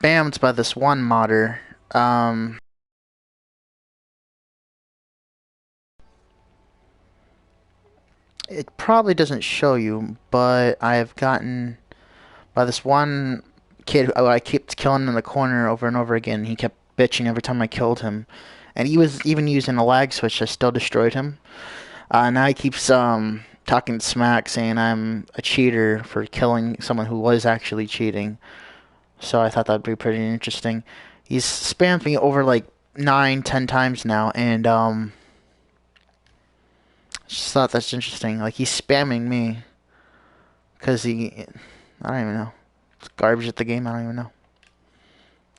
spammed by this one modder. It probably doesn't show you, but I have gotten by this one kid who I kept killing in the corner over and over again. He kept bitching every time I killed him, and he was even using a lag switch that still destroyed him. Now he keeps talking smack, saying I'm a cheater for killing someone who was actually cheating. So I thought that'd be pretty interesting. He's spammed me over like 9, 10 times now, and just thought that's interesting. Like he's spamming me because I don't even know. It's garbage at the game. I don't even know.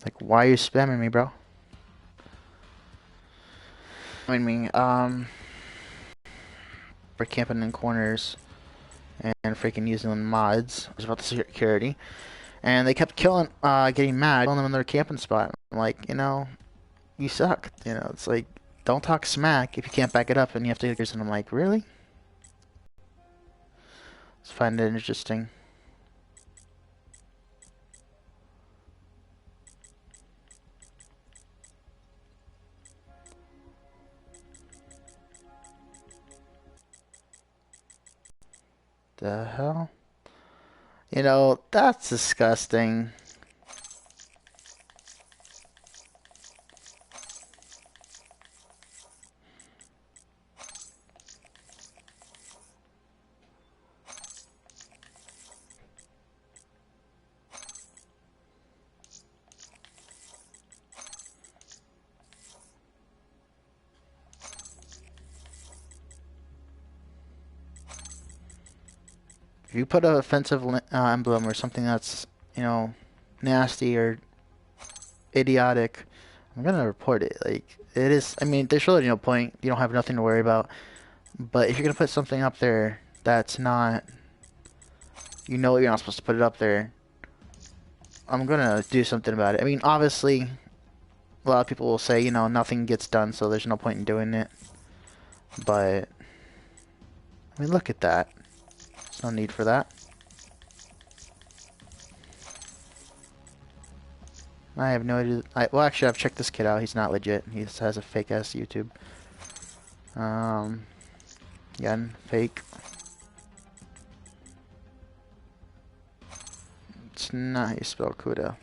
Like, why are you spamming me, bro? I mean, for camping in corners and freaking using mods. It was about the security, and they kept getting mad, killing them in their camping spot. I'm like, you suck. It's like, don't talk smack if you can't back it up, and you have to. And I'm like, really? Just find it interesting. The hell? That's disgusting. If you put a offensive emblem or something that's, nasty or idiotic, I'm gonna report it. Like, it is, I mean, there's really no point. You don't have nothing to worry about. But if you're gonna put something up there that's not, you're not supposed to put it up there, I'm gonna do something about it. I mean, obviously, a lot of people will say, nothing gets done, so there's no point in doing it. But, I mean, look at that. There's no need for that. I have no idea. Well, actually, I've checked this kid out. He's not legit. He just has a fake-ass YouTube. Again, fake. It's not how you spell Kuda.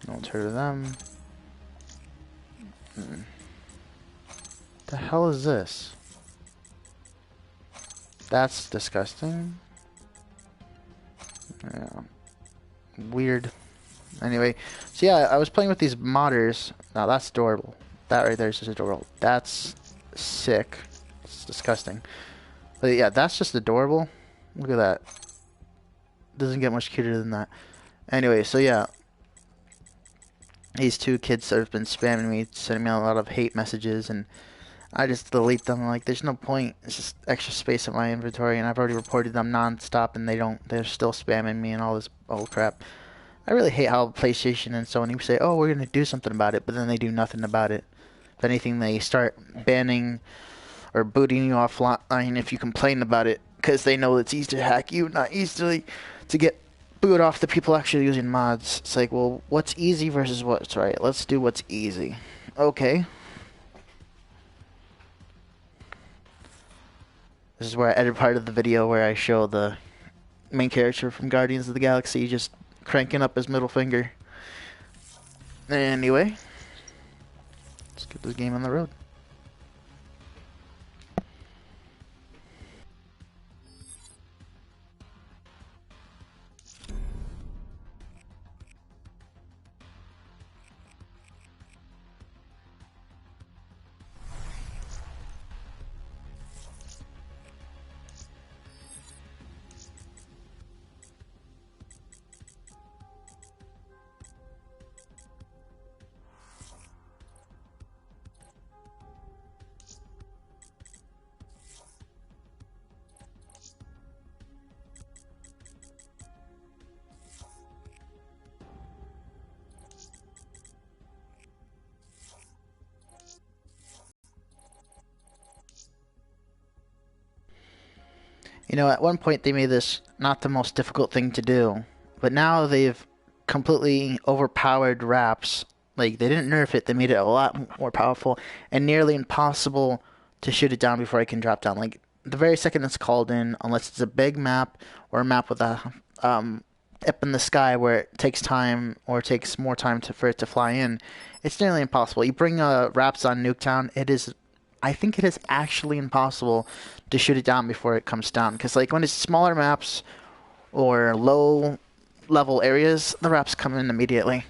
No one's heard of them. The hell is this? That's disgusting. Yeah. Weird. Anyway, so yeah, I was playing with these modders. Now that's adorable. That right there is just adorable. That's sick. It's disgusting. But yeah, that's just adorable. Look at that. Doesn't get much cuter than that. Anyway, so yeah. These two kids have been spamming me, sending me a lot of hate messages, and I just delete them. Like, there's no point. It's just extra space in my inventory, and I've already reported them non-stop, and they're still spamming me and all this old crap. I really hate how PlayStation and Sony say, oh, we're going to do something about it, but then they do nothing about it. If anything, they start banning or booting you offline if you complain about it, because they know it's easy to hack you, not easily to get boot off the people actually using mods. It's like, well, what's easy versus what's right? Let's do what's easy. Okay. This is where I edit part of the video where I show the main character from Guardians of the Galaxy just cranking up his middle finger. Anyway, let's get this game on the road. At one point they made this not the most difficult thing to do. but now they've completely overpowered wraps. Like, they didn't nerf it, they made it a lot more powerful and nearly impossible to shoot it down before it can drop down. Like, the very second it's called in, unless it's a big map or a map with a up in the sky where it takes time or it takes more time for it to fly in, it's nearly impossible. You bring wraps on Nuketown, I think it is actually impossible to shoot it down before it comes down. Because, like, when it's smaller maps or low level areas, the wraps come in immediately.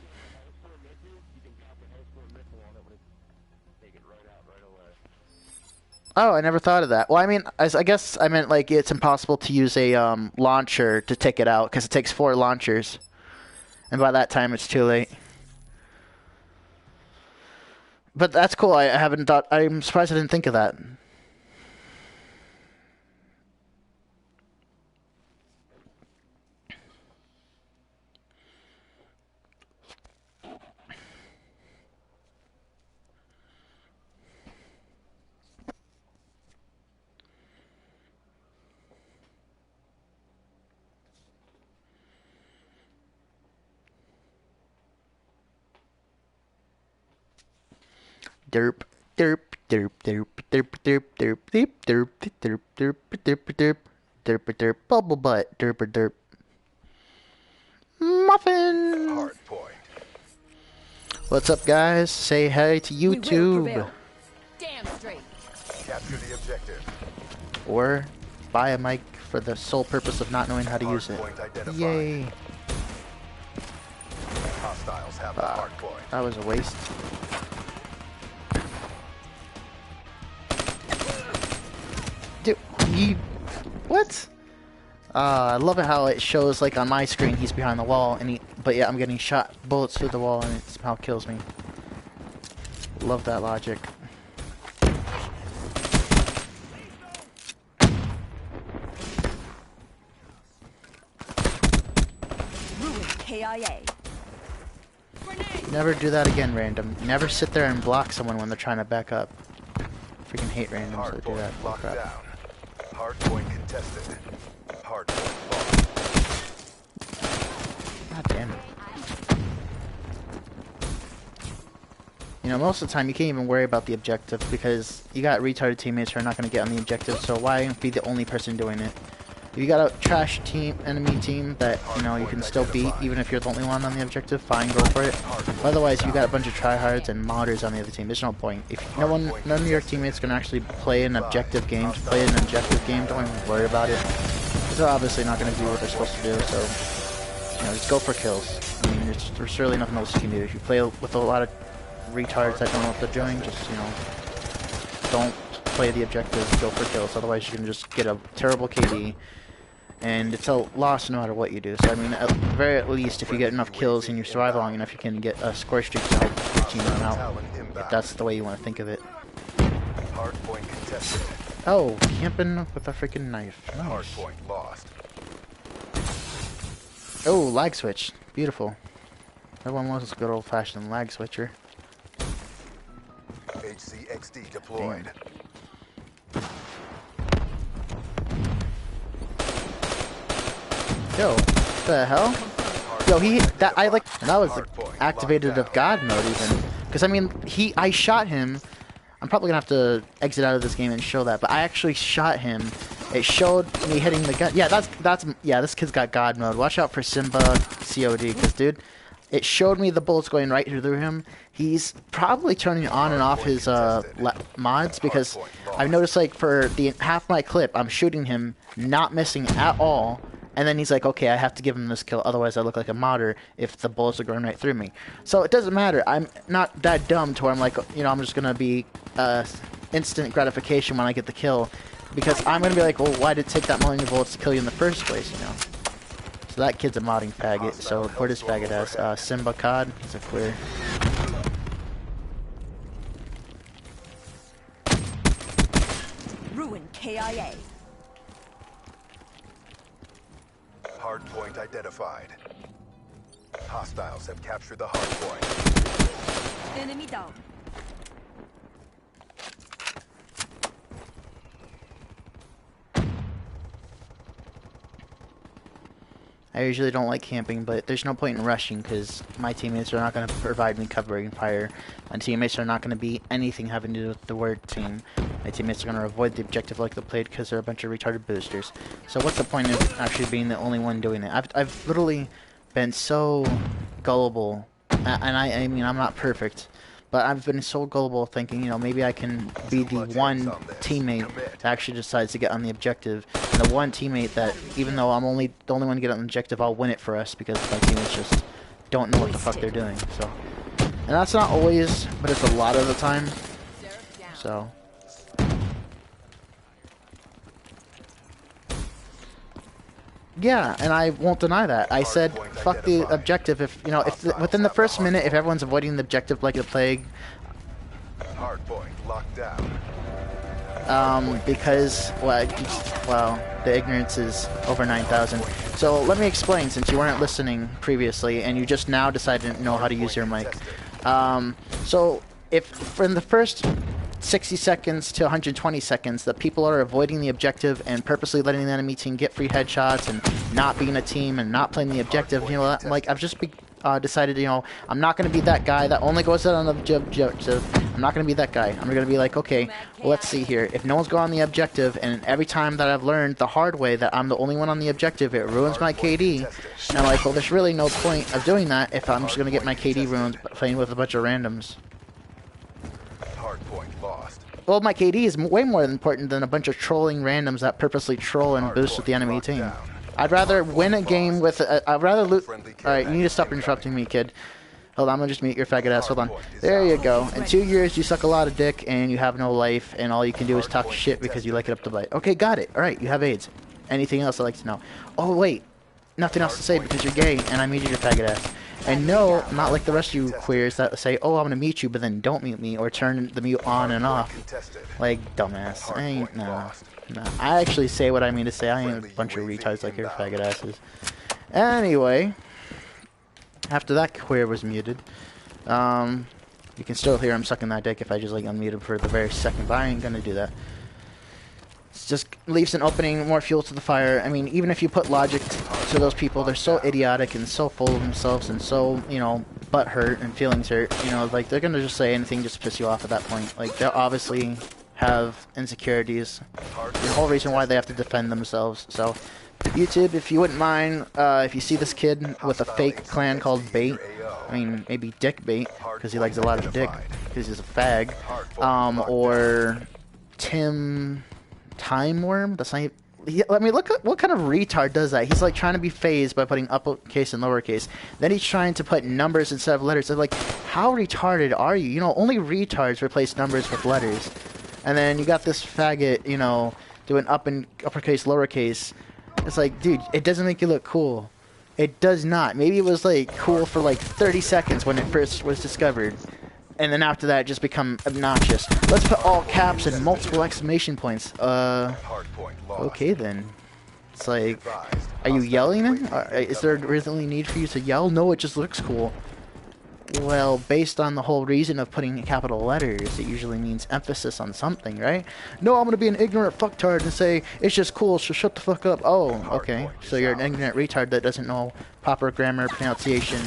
Oh, I never thought of that. Well, I mean, I guess I meant, like, it's impossible to use a launcher to take it out because it takes 4 launchers. And by that time, it's too late. But that's cool. I'm surprised I didn't think of that. Derp, derp, derp, derp, derp, derp, derp, derp, derp, derp, derp, derp, derp, derp, derp, bubble butt, derp, derp. Muffin! Hard point. What's up, guys? Say hey to YouTube. Damn straight. Capture the objective. Or buy a mic for the sole purpose of not knowing how to use it. Yay! Hostiles have the hard point. That was a waste. Dude, what? I love it how it shows, like, on my screen he's behind the wall, but yeah, I'm getting shot bullets through the wall and it somehow kills me. Love that logic. KIA. Never do that again, random. Never sit there and block someone when they're trying to back up. Freaking hate randoms that do that. Locked Crap. down. Hard point contested. Hard point lost. God damn it. You know, most of the time you can't even worry about the objective because you got retarded teammates who are not going to get on the objective, so why be the only person doing it? If you got a trash enemy team that, you know, you can still beat even if you're the only one on the objective, fine, go for it. But otherwise, you got a bunch of tryhards and modders on the other team. There's no point. If none of your teammates can actually play an objective game, don't even worry about it. Because they're obviously not going to do what they're supposed to do, so, you know, just go for kills. I mean, there's really nothing else you can do. If you play with a lot of retards that don't know what they're doing, just, you know, don't play the objective, go for kills. Otherwise, you can just get a terrible KD. And it's a loss no matter what you do. So, I mean, at the very least, if you get enough kills and you survive long enough, you can get a score streak to help your team run out. If that's the way you want to think of it. Hard point contested. Oh, camping with a freaking knife. Nice. Hard point lost. Oh, lag switch. Beautiful. Everyone wants a good old-fashioned lag switcher. HCXD deployed. Damn. Yo, what the hell? Yo, that was like activated of God mode even. Because I mean, I shot him. I'm probably gonna have to exit out of this game and show that, but I actually shot him. It showed me hitting the gun. Yeah, this kid's got God mode. Watch out for Simba COD, because dude, it showed me the bullets going right through him. He's probably turning on and off his mods, because I've noticed, like, for the half my clip, I'm shooting him, not missing at all. And then he's like, okay, I have to give him this kill, otherwise I look like a modder if the bullets are going right through me. So it doesn't matter. I'm not that dumb to where I'm like, you know, I'm just going to be instant gratification when I get the kill. Because I'm going to be like, well, why did it take that many bullets to kill you in the first place, you know? So that kid's a modding faggot. So report his faggot as Simba COD. He's a clear. Ruin KIA. Hard point identified. Hostiles have captured the hard point. Enemy down. I usually don't like camping, but there's no point in rushing because my teammates are not going to provide me covering fire. My teammates are not going to be anything having to do with the word team. My teammates are going to avoid the objective like they played because they're a bunch of retarded boosters. So what's the point of actually being the only one doing it? I've literally been so gullible, and I mean, I'm not perfect. But I've been so gullible thinking, you know, maybe I can be the one teammate that actually decides to get on the objective. And the one teammate that, even though I'm only the only one to get on the objective, I'll win it for us because my teammates just don't know what the fuck they're doing. So, and that's not always, but it's a lot of the time. So. Yeah, and I won't deny that. I said, fuck the objective. If you know, within the first minute, if everyone's avoiding the objective like the plague, Hardpoint locked down. because well, the ignorance is over 9,000. So let me explain, since you weren't listening previously and you just now decided to know how to use your mic. So if from the first 60 seconds to 120 seconds that people are avoiding the objective and purposely letting the enemy team get free headshots and not being a team and not playing the objective, you know, like I've just decided, you know, I'm not going to be that guy that only goes out on the objective. I'm not going to be that guy. I'm going to be like, okay, well, let's see here. If no one's going on the objective, and every time that I've learned the hard way that I'm the only one on the objective, it ruins my KD. And I'm like, well, there's really no point of doing that if I'm just going to get my KD ruined playing with a bunch of randoms. Hardpoint lost. Well, my KD is way more important than a bunch of trolling randoms that purposely troll and boost with the enemy team. I'd rather win a game with I'd rather loot. Alright, you need to stop interrupting me, kid. Hold on, I'm gonna just mute your faggot ass. Hold on. There you go. In 2 years, you suck a lot of dick and you have no life, and all you can do is talk shit because you like it up the butt. Okay, got it. Alright, you have AIDS. Anything else I'd like to know? Oh, wait. Nothing else to say because you're gay and I muted your faggot ass. And no, not like the rest of you queers that say, oh, I'm gonna mute you, but then don't mute me or turn the mute on and off. Like, dumbass. I ain't, no. No, I actually say what I mean to say. I ain't a bunch of retards like your faggot asses. Anyway, after that queer was muted, you can still hear him sucking that dick if I just like unmute him for the very second, but I ain't gonna do that. It just leaves an opening, more fuel to the fire. I mean, even if you put logic to those people, they're so idiotic and so full of themselves and so, you know, butt hurt and feelings hurt. You know, like they're gonna just say anything just to piss you off at that point. Like they'll obviously have insecurities. The whole reason why they have to defend themselves. So, YouTube, if you wouldn't mind, if you see this kid with a fake clan called Bait, I mean, maybe Dick Bait, because he likes a lot of dick, because he's a fag, or Tim Timeworm, that's not even, I mean, look at what kind of retard does that. He's like trying to be phased by putting uppercase and lowercase. Then he's trying to put numbers instead of letters. They're like, how retarded are you? You know, only retards replace numbers with letters. And then you got this faggot, you know, doing uppercase, lowercase. It's like, dude, it doesn't make you look cool. It does not. Maybe it was like cool for like 30 seconds when it first was discovered. And then after that, it just become obnoxious. Let's put all caps and multiple exclamation points. Okay then. It's like, are you yelling? Is there really need for you to yell? No, it just looks cool. Well, based on the whole reason of putting capital letters, it usually means emphasis on something, right? No, I'm gonna be an ignorant fucktard and say, it's just cool, so shut the fuck up. Oh, okay. So you're an ignorant retard that doesn't know proper grammar, pronunciation,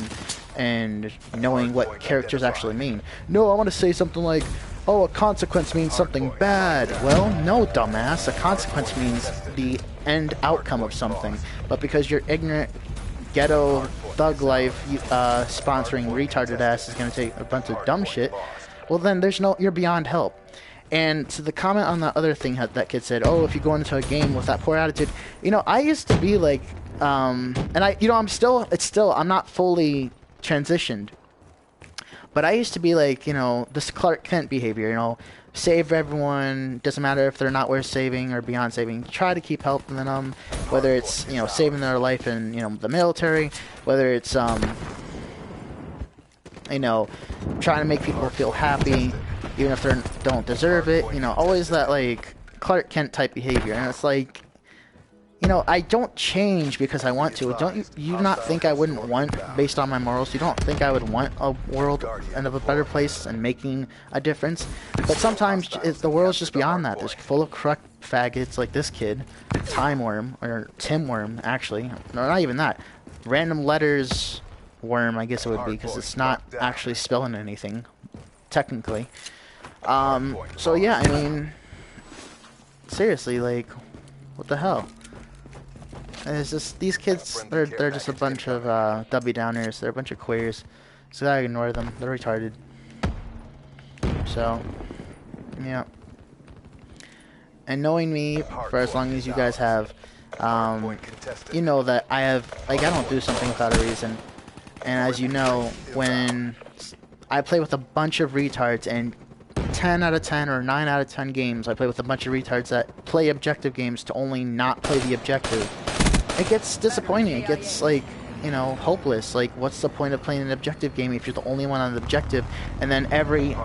and knowing what characters actually mean. No, I want to say something like, oh, a consequence means something bad. Well, no, dumbass. A consequence means the end outcome of something. But because you're ignorant, ghetto, thug life, sponsoring retarded ass is going to take a bunch of dumb shit, well then you're beyond help. And to the comment on the other thing that kid said, oh, if you go into a game with that poor attitude, you know, I used to be like, and I'm not fully transitioned, but I used to be like, you know, this Clark Kent behavior, you know, save everyone, doesn't matter if they're not worth saving or beyond saving, try to keep helping them, whether it's, you know, saving their life in, you know, the military, whether it's, you know, trying to make people feel happy, even if they don't deserve it, you know, always that, like, Clark Kent type behavior, and it's like, you know, I don't change because I want to. Don't you not think I wouldn't want, based on my morals, you don't think I would want a world and of a better place and making a difference? But sometimes the world's just beyond that. There's full of corrupt faggots like this kid, Timeworm, or Timworm, actually. No, not even that. random letters worm, I guess it would be, because it's not actually spelling anything, technically. So yeah, I mean, seriously, like, what the hell? It's just, these kids, they're just a bunch of Debbie Downers. They're a bunch of queers. So I ignore them. They're retarded. So, yeah. And knowing me for as long as you guys have, you know that I don't do something without a reason. And as you know, when I play with a bunch of retards, and 10 out of 10 or 9 out of 10 games, I play with a bunch of retards that play objective games to only not play the objective, it gets disappointing. It gets, like, you know, hopeless. Like, what's the point of playing an objective game if you're the only one on the objective, and then every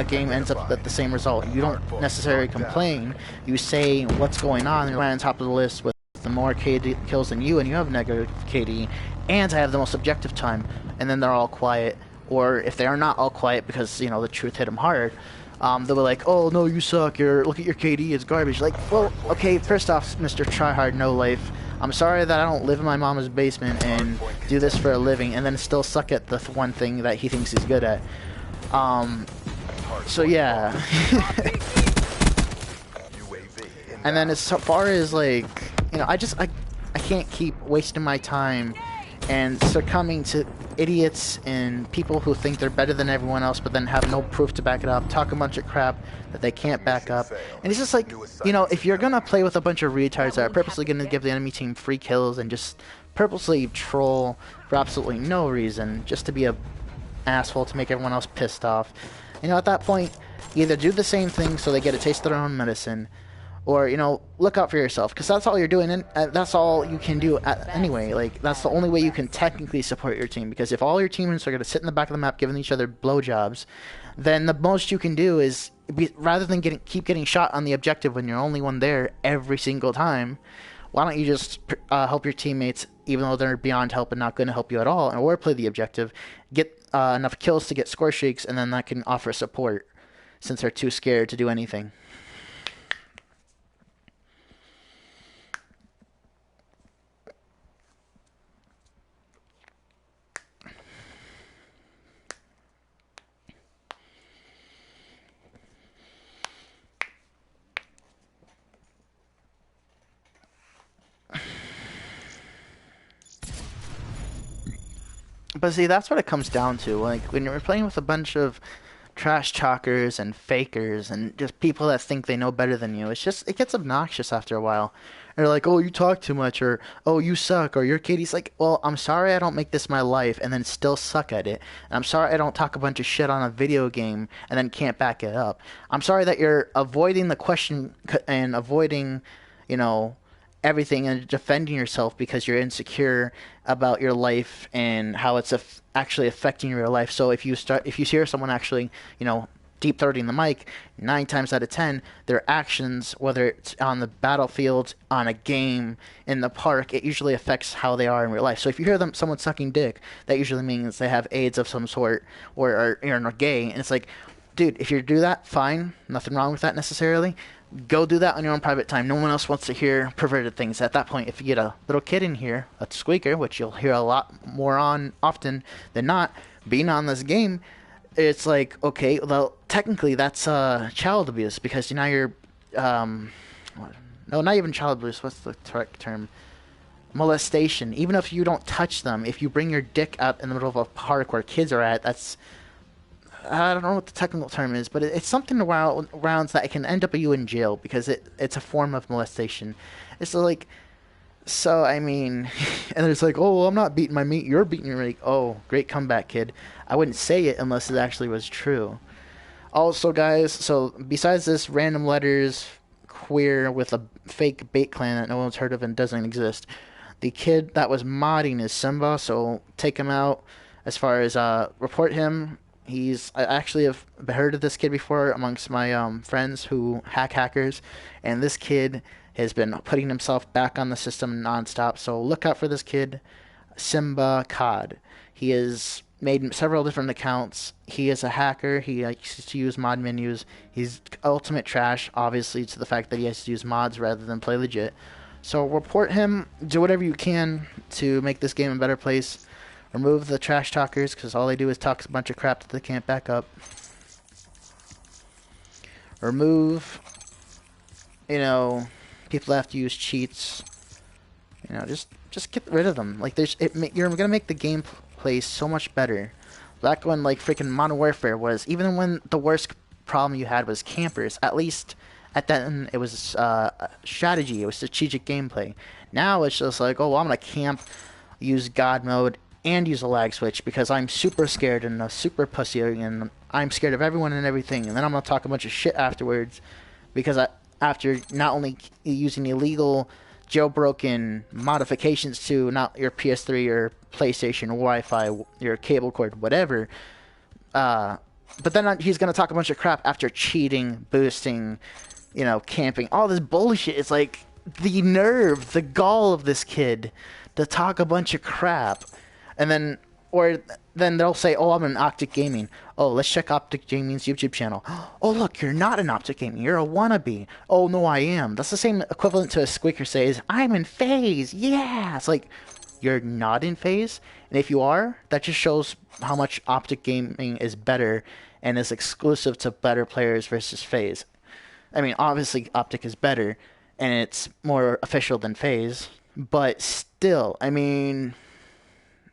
game ends up at the same result? You don't necessarily complain. You say what's going on. You're on top of the list with the more KD kills than you, and you have negative KD, and I have the most objective time, and then they're all quiet. Or if they are not all quiet because, you know, the truth hit them hard, they'll be like, oh, no, you suck. Look at your KD. It's garbage. Like, well, okay, first off, Mr. Tryhard No Life, I'm sorry that I don't live in my mama's basement and do this for a living and then still suck at the one thing that he thinks he's good at. So yeah. And then as far as, like, you know, I can't keep wasting my time and succumbing to idiots and people who think they're better than everyone else but then have no proof to back it up, talk a bunch of crap that they can't back up. And it's just like, you know, if you're gonna play with a bunch of retards that are purposely gonna give the enemy team free kills and just purposely troll for absolutely no reason, just to be a asshole to make everyone else pissed off, you know, at that point, either do the same thing so they get a taste of their own medicine, or, you know, look out for yourself, because that's all you're doing, and that's all you can do anyway. Like, that's the only way you can technically support your team, because if all your teammates are going to sit in the back of the map giving each other blowjobs, then the most you can do is, rather than keep getting shot on the objective when you're the only one there every single time, why don't you just help your teammates, even though they're beyond help and not going to help you at all, or play the objective, get enough kills to get score streaks, and then that can offer support, since they're too scared to do anything. But see, that's what it comes down to. Like, when you're playing with a bunch of trash talkers and fakers and just people that think they know better than you, it gets obnoxious after a while. And they're like, oh, you talk too much, or oh, you suck, or your Katie's like, well, I'm sorry I don't make this my life and then still suck at it. And I'm sorry I don't talk a bunch of shit on a video game and then can't back it up. I'm sorry that you're avoiding the question and avoiding, you know, everything and defending yourself because you're insecure about your life and how it's actually affecting your life. So if you hear someone actually, you know, deep throating the mic, 9 times out of 10, their actions, whether it's on the battlefield, on a game, in the park, it usually affects how they are in real life. So if you hear someone sucking dick, that usually means they have AIDS of some sort or are gay. And it's like, dude, if you do that, fine, nothing wrong with that necessarily. Go do that on your own private time. No one else wants to hear perverted things. At that point, if you get a little kid in here, a squeaker, which you'll hear a lot more on often than not, being on this game, it's like, okay, well, technically that's child abuse, because now you're, no, not even child abuse, what's the correct term? Molestation. Even if you don't touch them, if you bring your dick out in the middle of a park where kids are at, that's, I don't know what the technical term is, but it's something around that it can end up you in jail, because it's a form of molestation. It's like, so I mean, and it's like, oh, well, I'm not beating my meat, you're beating your meat. Oh, great comeback, kid. I wouldn't say it unless it actually was true. Also, guys, so besides this random letters queer with a fake bait clan that no one's heard of and doesn't exist, the kid that was modding is Simba, so take him out. As far as report him. I actually have heard of this kid before amongst my friends who hackers, and this kid has been putting himself back on the system nonstop. So look out for this kid, Simba COD. He has made several different accounts. He is a hacker. He likes to use mod menus. He's ultimate trash, obviously, to the fact that he has to use mods rather than play legit. So report him. Do whatever you can to make this game a better place. Remove the trash talkers, because all they do is talk a bunch of crap that they can't back up. Remove, people that have to use cheats. Just get rid of them. Like, you're gonna make the gameplay so much better. Back when, like, freaking Modern Warfare was, even when the worst problem you had was campers, at least at that end, it was strategy. It was strategic gameplay. Now it's just like, oh, well, I'm gonna camp, use God mode, and use a lag switch because I'm super scared and a super pussy, and I'm scared of everyone and everything. And then I'm gonna talk a bunch of shit afterwards because after not only using illegal jailbroken modifications to not your PS3 or PlayStation or Wi-Fi, your cable cord, whatever, but then he's gonna talk a bunch of crap after cheating, boosting, camping, all this bullshit. It's like the nerve, the gall of this kid to talk a bunch of crap, and then they'll say, "Oh, I'm an Optic Gaming. Oh, let's check Optic Gaming's YouTube channel. Oh, look, you're not an Optic Gaming. You're a wannabe. Oh, no, I am." That's the same equivalent to a squeaker says, "I'm in phase." Yeah, it's like you're not in phase, and if you are, that just shows how much Optic Gaming is better and is exclusive to better players versus phase. I mean, obviously, Optic is better, and it's more official than phase, but still, I mean,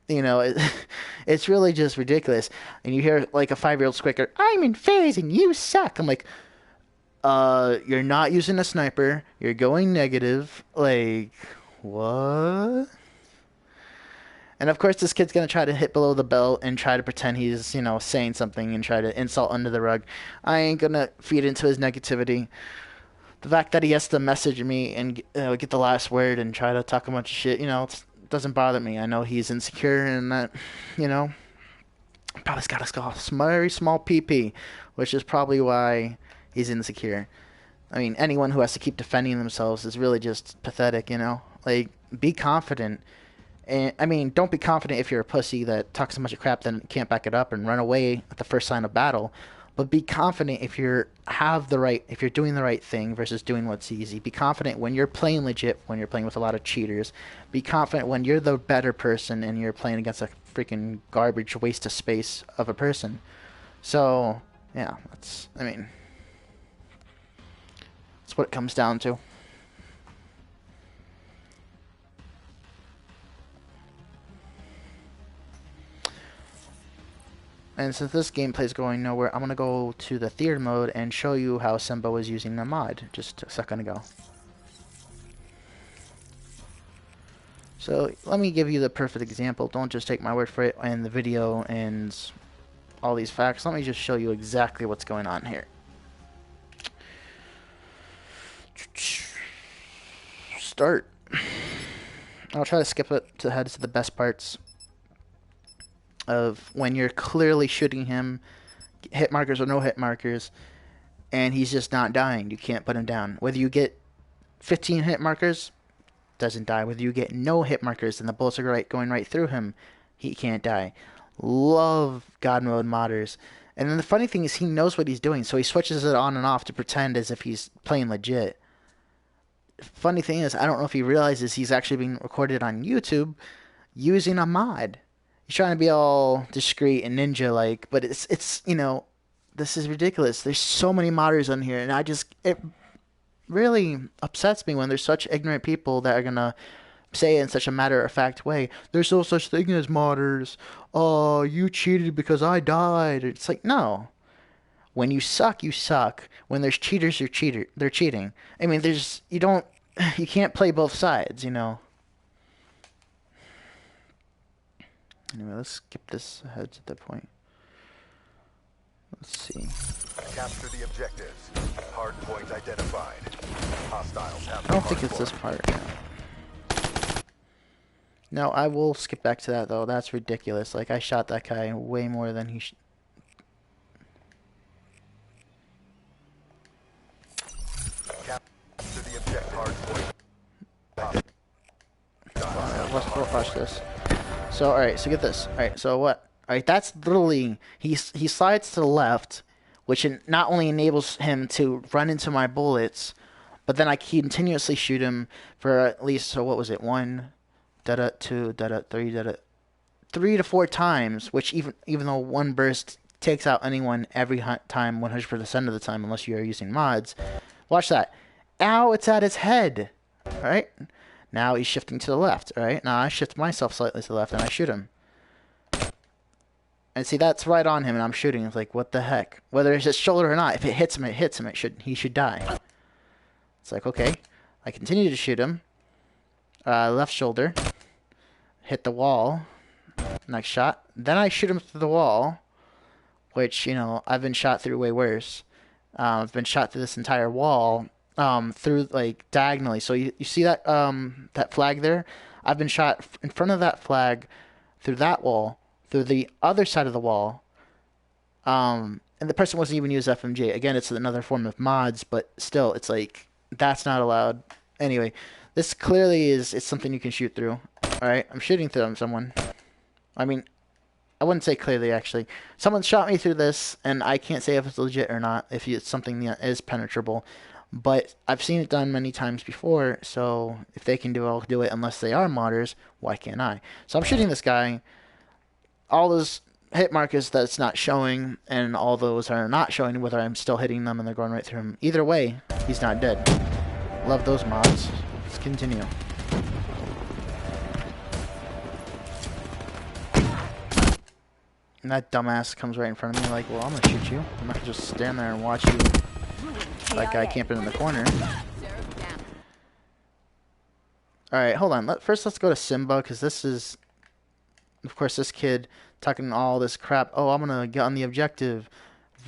it's really just ridiculous. And you hear like a 5-year-old squeaker, "I'm in phase and you suck." I'm like, you're not using a sniper. You're going negative. Like, what? And of course, this kid's gonna try to hit below the belt and try to pretend he's, saying something and try to insult under the rug. I ain't gonna feed into his negativity. The fact that he has to message me and get the last word and try to talk a bunch of shit, it doesn't bother me. I know he's insecure and that, probably's got a very small PP, which is probably why he's insecure. I mean, anyone who has to keep defending themselves is really just pathetic, Like, be confident. And I mean, don't be confident if you're a pussy that talks a bunch of crap then can't back it up and run away at the first sign of battle. But be confident if you're doing the right thing versus doing what's easy. Be confident when you're playing legit, when you're playing with a lot of cheaters. Be confident when you're the better person and you're playing against a freaking garbage waste of space of a person. So, yeah, that's what it comes down to. And since this gameplay is going nowhere, I'm going to go to the theater mode and show you how Simba was using the mod just a second ago. So let me give you the perfect example. Don't just take my word for it and the video and all these facts. Let me just show you exactly what's going on here. Start. I'll try to skip it to head to the best parts of when you're clearly shooting him, hit markers or no hit markers, and he's just not dying. You can't put him down. Whether you get 15 hit markers, doesn't die. Whether you get no hit markers and the bullets are going right through him, he can't die. Love God mode modders. And then the funny thing is he knows what he's doing, so he switches it on and off to pretend as if he's playing legit. Funny thing is, I don't know if he realizes he's actually being recorded on YouTube using a mod. He's trying to be all discreet and ninja-like, but it's this is ridiculous. There's so many modders on here, and it really upsets me when there's such ignorant people that are gonna say in such a matter-of-fact way, "There's no such thing as modders. Oh, you cheated because I died." It's like, no. When you suck, you suck. When there's cheaters, they're cheating. I mean, you can't play both sides, Anyway, let's skip this ahead to the point. Let's see. Capture the objectives. Hard point identified. Hostiles have I don't think it's this part. No, I will skip back to that, though. That's ridiculous. Like, I shot that guy way more than he should. Capture the objective. Hard point. Let's watch this. So, alright, so get this. Alright, so what? Alright, that's literally, he slides to the left, which not only enables him to run into my bullets, But then I continuously shoot him for at least, so what was it, 1, da-da, 2, da-da, 3, da-da, 3 to 4 times, which even though one burst takes out anyone every time 100% of the time unless you are using mods. Watch that. Ow, it's at his head. Alright? Now he's shifting to the left. Alright? Now I shift myself slightly to the left and I shoot him. And see, that's right on him and I'm shooting. It's like, what the heck? Whether it's his shoulder or not, if it hits him, it hits him. He should die. It's like, okay. I continue to shoot him. Left shoulder. Hit the wall. Next shot. Then I shoot him through the wall. Which, you know, I've been shot through way worse. I've been shot through this entire wall. Through, like, diagonally. So you see that that flag there? I've been shot in front of that flag through that wall. Through the other side of the wall. And the person wasn't even using FMJ. Again, it's another form of mods. But still, it's like, that's not allowed. Anyway, this clearly it's something you can shoot through. Alright, I'm shooting through someone. I mean, I wouldn't say clearly, actually. Someone shot me through this, and I can't say if it's legit or not, if it's something that is penetrable. But I've seen it done many times before, so if they can do it, I'll do it. Unless they are modders, why can't I? So I'm shooting this guy. All those hit markers that it's not showing, and all those are not showing, whether I'm still hitting them and they're going right through him. Either way, he's not dead. Love those mods. Let's continue. And that dumbass comes right in front of me like, well, I'm gonna shoot you. I'm not gonna just stand there and watch you like I camping in the corner. Alright, hold on. First, let's go to Simba, because this is, of course, this kid talking all this crap. Oh, I'm gonna get on the objective.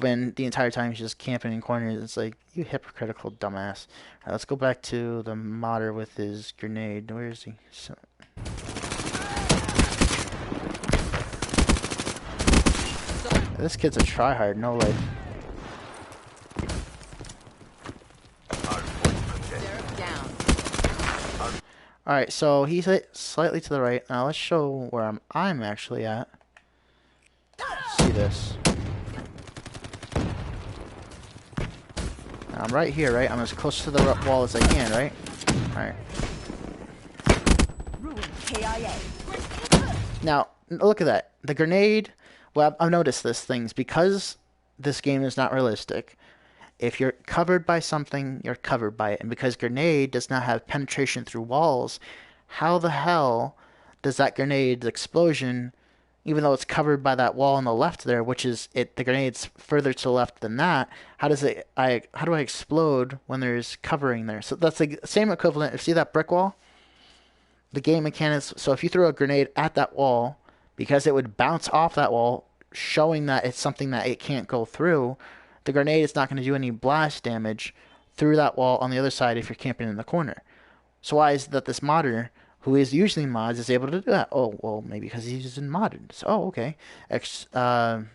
When the entire time he's just camping in corners. It's like, you hypocritical dumbass. Alright, let's go back to the modder with his grenade. Where is he? This kid's a tryhard, no life. Alright, so he's slightly to the right. Now let's show where I'm actually at. Let's see this. Now I'm right here, right? I'm as close to the wall as I can, right? Alright. Now, look at that. The grenade. Well, I've noticed this things because this game is not realistic. If you're covered by something, you're covered by it. And because grenade does not have penetration through walls, how the hell does that grenade's explosion, even though it's covered by that wall on the left there, which is the grenade's further to the left than that, how do I explode when there's covering there? So that's the same equivalent. See that brick wall? The game mechanics. So if you throw a grenade at that wall, because it would bounce off that wall, showing that it's something that it can't go through, the grenade is not going to do any blast damage through that wall on the other side if you're camping in the corner. So why is it that this modder, who is using mods, is able to do that? Oh, well, maybe because he's using modded. Oh, okay. I don't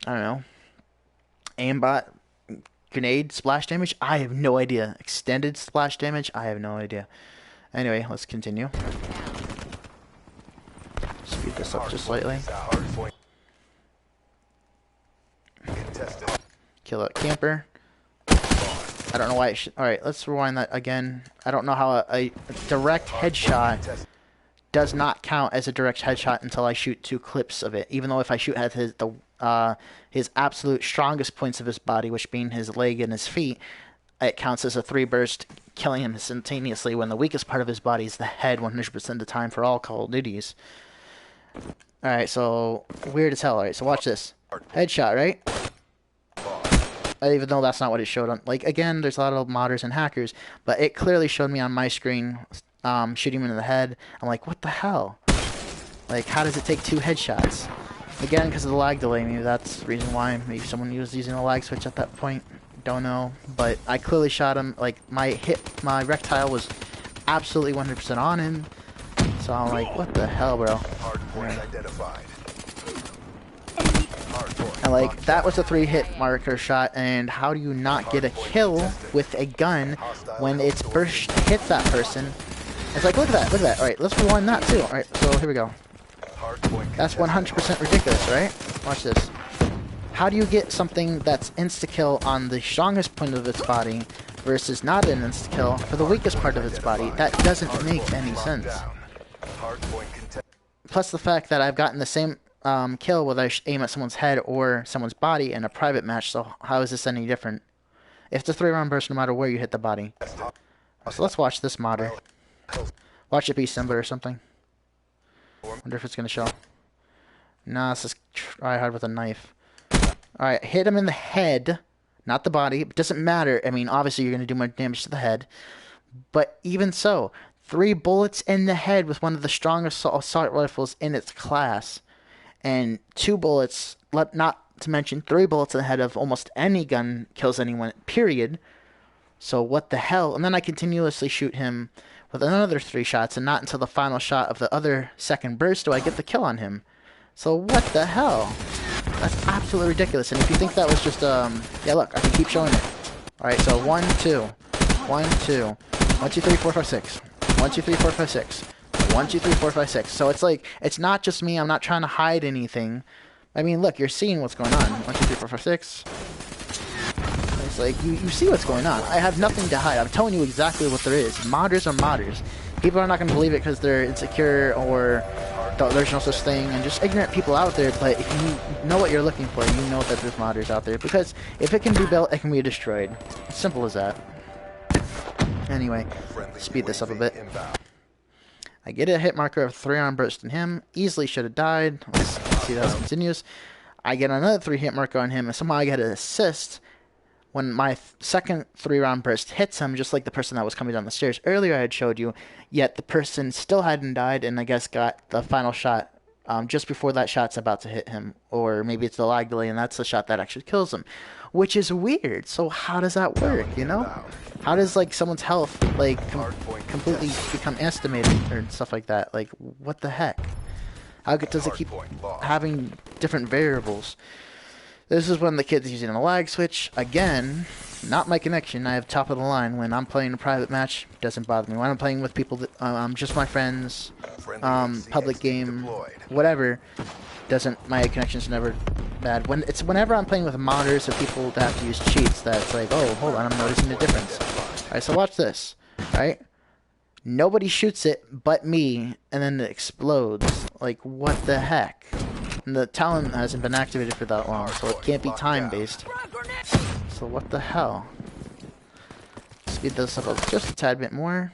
know. Aimbot, grenade, splash damage? I have no idea. Extended splash damage? I have no idea. Anyway, let's continue. Speed this up just slightly. Kill that camper. I don't know why it should. Alright, let's rewind that again. I don't know how a direct headshot does not count as a direct headshot until I shoot 2 clips of it. Even though if I shoot at his absolute strongest points of his body, which being his leg and his feet, it counts as a 3 burst, killing him instantaneously, when the weakest part of his body is the head 100% of the time for all Call of Duties. Alright, so weird as hell. Alright, so watch this. Headshot, right? Even though that's not what it showed on. Like, again, there's a lot of modders and hackers, but it clearly showed me on my screen shooting him in the head. I'm like, what the hell? Like, how does it take 2 headshots? Again, because of the lag delay. Maybe that's the reason why. Maybe someone was using a lag switch at that point. Don't know. But I clearly shot him. Like, my rectile was absolutely 100% on him. So I'm like, what the hell, bro? And like, that was a 3-hit marker shot, and how do you not get a kill with a gun when its burst hits that person? It's like, look at that, look at that. Alright, let's rewind that too. Alright, so here we go. That's 100% ridiculous, right? Watch this. How do you get something that's insta-kill on the strongest point of its body versus not an insta-kill for the weakest part of its body. That doesn't make any sense. Plus the fact that I've gotten the same kill whether I aim at someone's head or someone's body in a private match, so how is this any different? It's a 3-round burst no matter where you hit the body. So let's watch this modder. Watch it be Simba or something. Wonder if it's going to show. Nah, let's just try hard with a knife. Alright, hit him in the head, not the body. It doesn't matter. I mean, obviously you're going to do more damage to the head. But even so, 3 bullets in the head with one of the strongest assault rifles in its class. And 2 bullets, not to mention 3 bullets in the head of almost any gun kills anyone, period. So what the hell? And then I continuously shoot him with another 3 shots, and not until the final shot of the other second burst do I get the kill on him. So what the hell? That's absolutely ridiculous. And if you think that was just, yeah, look, I can keep showing it. Alright, so 1, 2. 1, 2. 1, 2, 3, 4, 5, 6. 1, 2, 3, 4, 5, 6. 1, 2, 3, 4, 5, 6. So it's like, it's not just me. I'm not trying to hide anything. I mean, look, you're seeing what's going on. 1, 2, 3, 4, 5, 6. It's like, you see what's going on. I have nothing to hide. I'm telling you exactly what there is. Modders are modders. People are not going to believe it because they're insecure or there's no such thing, and just ignorant people out there. But if you know what you're looking for, you know that there's modders out there. Because if it can be built, it can be destroyed. It's simple as that. Anyway, speed this up a bit. I get a hit marker of 3-round burst on him. Easily should have died. Let's see how this continues. I get another 3 hit marker on him, and somehow I get an assist when my second 3-round burst hits him, just like the person that was coming down the stairs earlier I had showed you, yet the person still hadn't died and I guess got the final shot just before that shot's about to hit him. Or maybe it's the lag delay and that's the shot that actually kills him. Which is weird. So how does that work, you know? How does, like, someone's health, like, completely become estimated or stuff like that? Like, what the heck? How does it keep having different variables? This is when the kid's using a lag switch. Again, not my connection. I have top of the line. When I'm playing a private match, doesn't bother me. When I'm playing with people that just my friends, public game, whatever, my connection's never bad. Whenever I'm playing with modders or people that have to use cheats, that's like, oh, hold on, I'm noticing the difference. Alright, so watch this. Alright? Nobody shoots it but me, and then it explodes. Like, what the heck? And the talent hasn't been activated for that long, so it can't be time-based. So what the hell? Speed this up just a tad bit more.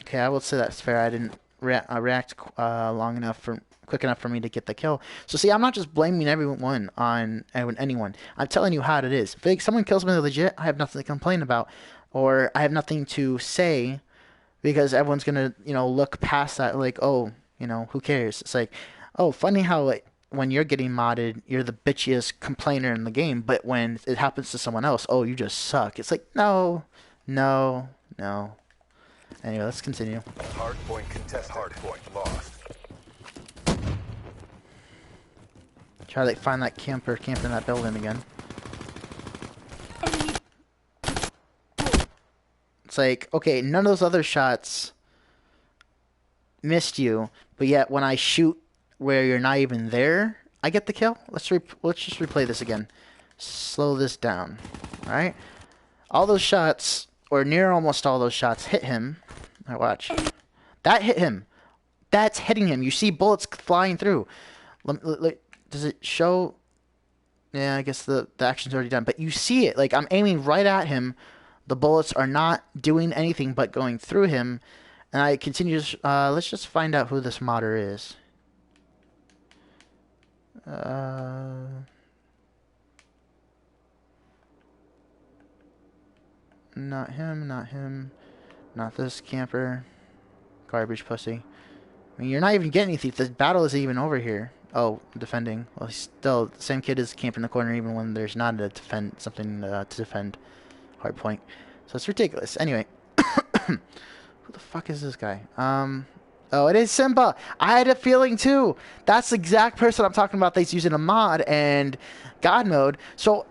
Okay, I will say that's fair. I didn't react quick enough for me to get the kill. So see, I'm not just blaming everyone on anyone. I'm telling you how it is. If someone kills me legit, I have nothing to complain about, or I have nothing to say, because everyone's gonna, look past that like, oh, who cares? It's like, oh, funny how, like, when you're getting modded, you're the bitchiest complainer in the game, but when it happens to someone else, oh, you just suck. It's like, no. Anyway, let's continue. Hardpoint contested. Hardpoint lost. Try to, like, find that camper camping in that building again. It's like, okay, none of those other shots missed you, but yet when I shoot where you're not even there, I get the kill. Let's just replay this again. Slow this down. Alright? All those shots, or near almost all those shots, hit him. Alright, watch. That hit him. That's hitting him. You see bullets flying through. Does it show? Yeah, I guess the action's already done. But you see it. Like, I'm aiming right at him. The bullets are not doing anything but going through him. And I continue to... let's just find out who this modder is. Not him. Not this camper. Garbage pussy. I mean, you're not even getting anything. The battle isn't even over here. Oh, defending. Well, he's still the same kid is camping in the corner even when there's not something to defend. Hard point. So it's ridiculous. Anyway. Who the fuck is this guy? Oh, it is Simba. I had a feeling too. That's the exact person I'm talking about that's using a mod and God mode. So,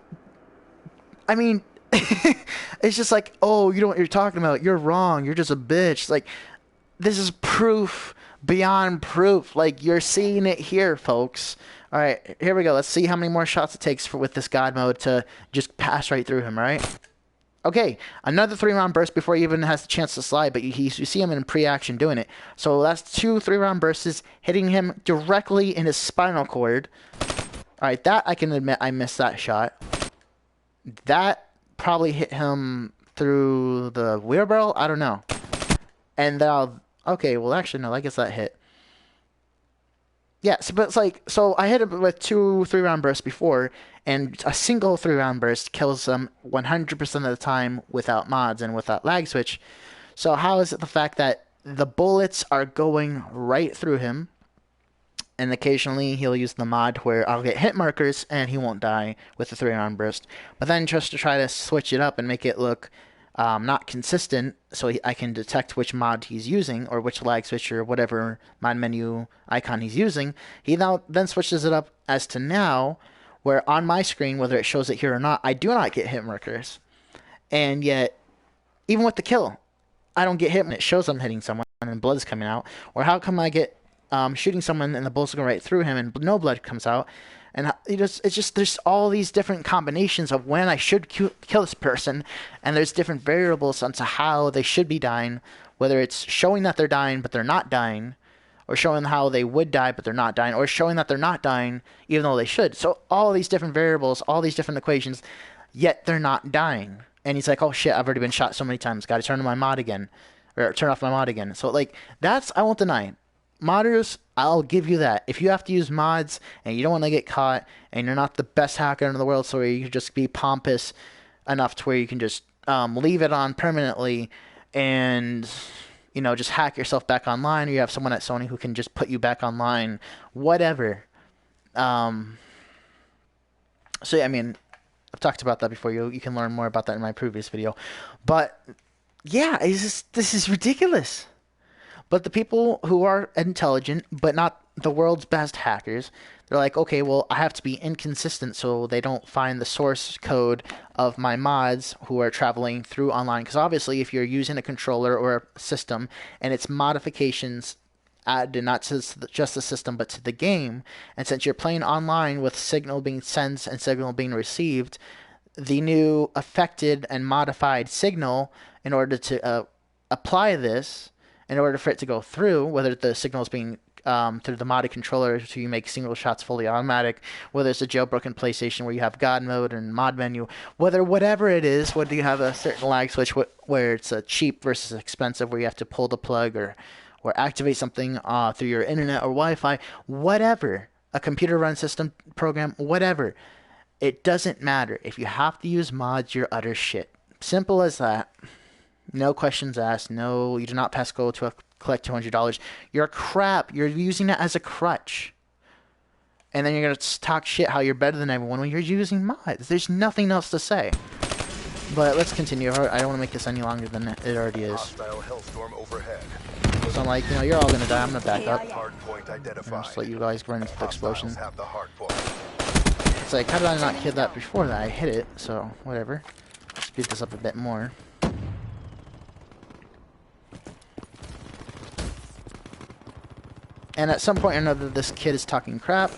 I mean, it's just like, oh, you know what you're talking about. You're wrong. You're just a bitch. Like, this is proof beyond proof. Like, you're seeing it here, folks. All right, here we go. Let's see how many more shots it takes with this God mode to just pass right through him, right? Okay, another 3-round burst before he even has the chance to slide, but you see him in pre-action doing it. So that's 2 3-round bursts hitting him directly in his spinal cord. Alright, that I can admit I missed that shot. That probably hit him through the wheelbarrow? I don't know. And okay, well actually no, I guess that hit. Yeah, so, but it's like, so I hit him with 2 3-round bursts before, and a single 3-round burst kills them 100% of the time without mods and without lag switch. So how is it the fact that the bullets are going right through him, and occasionally he'll use the mod where I'll get hit markers and he won't die with the 3-round burst, but then just to try to switch it up and make it look not consistent, so I can detect which mod he's using, or which lag switch or whatever mod menu icon he's using, he now then switches it up as to now, where on my screen, whether it shows it here or not, I do not get hit markers. And yet, even with the kill, I don't get hit when it shows I'm hitting someone and blood is coming out. Or how come I get shooting someone and the bullets go right through him and no blood comes out? And it's just there's all these different combinations of when I should kill this person, and there's different variables onto how they should be dying, whether it's showing that they're dying but they're not dying, or showing how they would die but they're not dying, or showing that they're not dying even though they should. So all these different variables, all these different equations, yet they're not dying. And he's like, oh shit, I've already been shot so many times, gotta turn on my mod again, or turn off my mod again. So like, that's, I won't deny. Modders, I'll give you that. If you have to use mods and you don't want to get caught and you're not the best hacker in the world, so you can just be pompous enough to where you can just leave it on permanently and, you know, just hack yourself back online, or you have someone at Sony who can just put you back online, whatever. So yeah, I mean, I've talked about that before. You can learn more about that in my previous video. But yeah, this is ridiculous. But the people who are intelligent, but not the world's best hackers, they're like, okay, well, I have to be inconsistent so they don't find the source code of my mods who are traveling through online. Because obviously, if you're using a controller or a system and its modifications added not to just the system but to the game, and since you're playing online with signal being sent and signal being received, the new affected and modified signal, in order to apply this, in order for it to go through, whether the signal is being through the modded controller so you make single shots fully automatic, whether it's a jailbroken PlayStation where you have God mode and mod menu, whatever it is, whether you have a certain lag switch where it's a cheap versus expensive, where you have to pull the plug or activate something through your internet or Wi-Fi, whatever, a computer run system program, whatever, it doesn't matter. If you have to use mods, you're utter shit. Simple as that. No questions asked. No, you do not pass go to collect $200. You're crap. You're using it as a crutch. And then you're going to talk shit how you're better than everyone when you're using mods. There's nothing else to say. But let's continue. I don't want to make this any longer than it already is. Hostile hellstorm overhead. So I'm like, you know, you're all going to die. I'm going to back up. Hardpoint And identified. just let you guys run into the explosion. Hostiles have the hardpoint. It's like, how did I not hit that before that? I hit it, so whatever. Speed this up a bit more. And at some point or another, this kid is talking crap.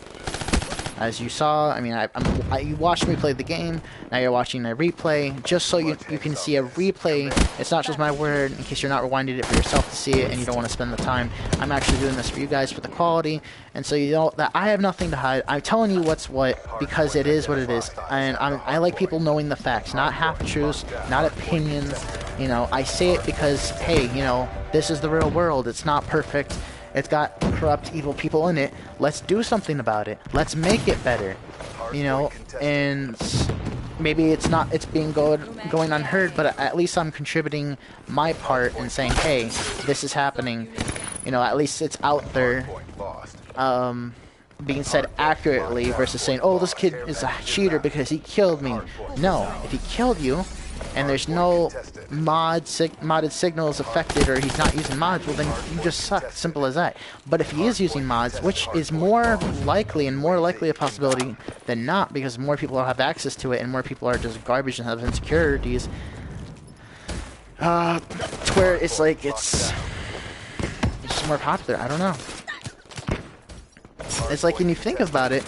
As you saw, I mean, you watched me play the game. Now you're watching a replay, just so you can see a replay. It's not just my word, in case you're not rewinding it for yourself to see it and you don't want to spend the time. I'm actually doing this for you guys for the quality, and so you know that I have nothing to hide. I'm telling you what's what because it is what it is, and I like people knowing the facts, not half-truths, not opinions. You know, I say it because, hey, you know, this is the real world. It's not perfect. It's got corrupt, evil people in it. Let's do something about it. Let's make it better. You know, and maybe it's being going unheard, but at least I'm contributing my part and saying, hey, this is happening. You know, at least it's out there, being said accurately versus saying, oh, this kid is a cheater because he killed me. No, if he killed you, and there's no modded signals affected, or he's not using mods, well then you just suck. Simple as that. But if he is using mods, which is more likely a possibility than not, because more people have access to it and more people are just garbage and have insecurities, to where it's like it's just more popular. I don't know. It's like, when you think about it,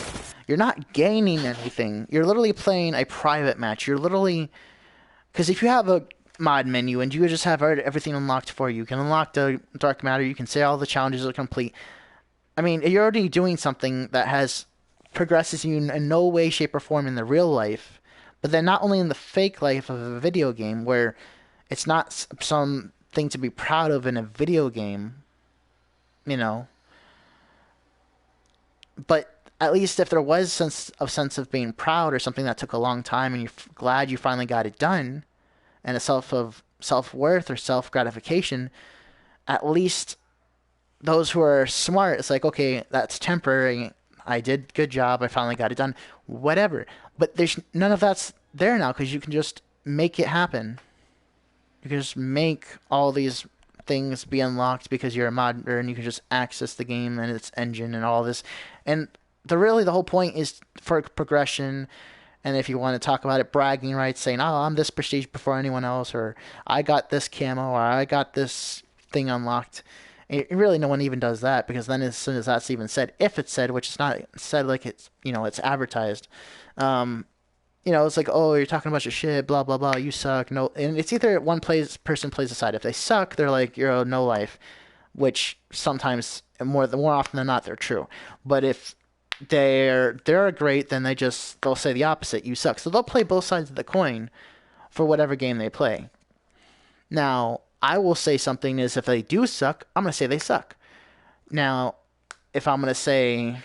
you're not gaining anything. You're literally playing a private match. You're literally Because if you have a mod menu and you just have everything unlocked for you, you can unlock the dark matter, you can say all the challenges are complete. I mean, you're already doing something that has progresses you in no way, shape, or form in the real life, but then not only in the fake life of a video game where it's not something to be proud of in a video game, you know, but at least if there was a sense of being proud or something that took a long time and you're glad you finally got it done, and a self-worth or self-gratification, at least those who are smart, it's like, okay, that's temporary. I did good job. I finally got it done. Whatever. But there's none of that's there now because you can just make it happen. You can just make all these things be unlocked because you're a modder and you can just access the game and its engine and all this. And the whole point is for progression. And if you want to talk about it, bragging rights, saying, oh, I'm this prestige before anyone else, or I got this camo, or I got this thing unlocked. Really, no one even does that, because then as soon as that's even said, if it's said, which is not said like it's, it's advertised, it's like, oh, you're talking about your shit, blah, blah, blah, you suck. No, and it's either person plays a side. If they suck, they're like, you're a no life, which sometimes, more often than not, they're true. But if they're great, then they'll say the opposite, you suck. So they'll play both sides of the coin for whatever game they play. Now, I will say something is if they do suck, I'm going to say they suck. Now, if I'm going to say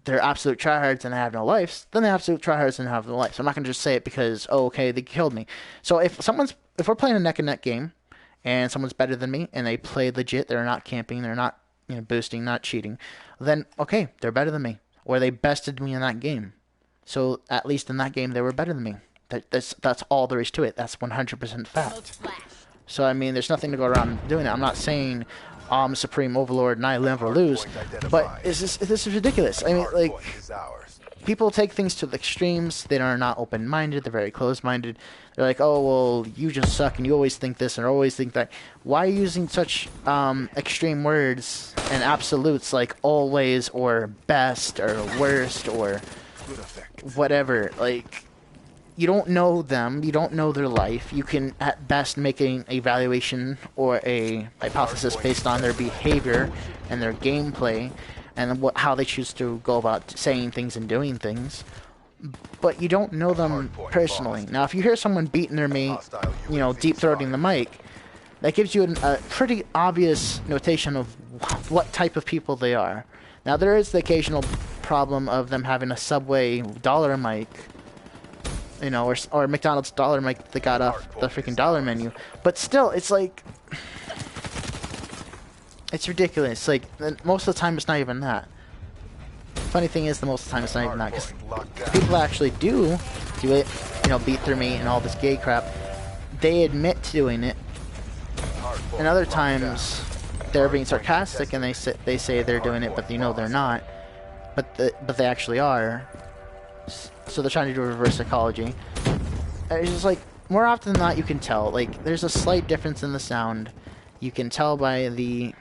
they're absolute tryhards and they have no lives, then they're absolute tryhards and have no lives. I'm not going to just say it because, oh, okay, they killed me. So if we're playing a neck and neck game and someone's better than me and they play legit, they're not camping, they're not boosting, not cheating, then okay, they're better than me. Or they bested me in that game. So at least in that game they were better than me. That's all there is to it. That's 100% fact. So, I mean, there's nothing to go around doing it. I'm not saying I'm Supreme Overlord and I never lose, but this is ridiculous. I mean, like, people take things to the extremes. They are not open-minded. They're very closed-minded. They're like, oh, well, you just suck and you always think this and always think that. Why are you using such extreme words and absolutes like always or best or worst or whatever? Like, you don't know them. You don't know their life. You can, at best, make an evaluation or a hypothesis based on their behavior and their gameplay and how they choose to go about saying things and doing things. But you don't know them personally. Now, if you hear someone beating their mate, deep-throating the mic, that gives you a pretty obvious notation of what type of people they are. Now, there is the occasional problem of them having a Subway dollar mic, or McDonald's dollar mic that got off the freaking dollar menu. But still, it's like, it's ridiculous. Like, most of the time, it's not even that. Funny thing is, most of the time, it's not even that. Because people actually do it, beat through me and all this gay crap. They admit to doing it. And other times, they're being sarcastic and they say they're doing it, but they're not. But they actually are. So they're trying to do reverse psychology. It's just like, more often than not, you can tell. Like, there's a slight difference in the sound. You can tell by the...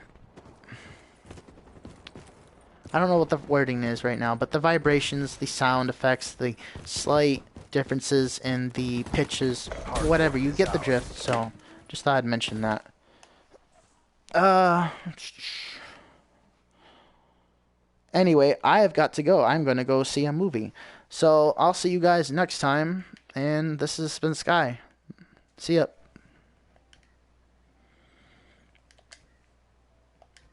I don't know what the wording is right now, but the vibrations, the sound effects, the slight differences in the pitches, whatever. You get the drift, so just thought I'd mention that. Anyway, I have got to go. I'm going to go see a movie. So I'll see you guys next time, and this has been Sky. See ya.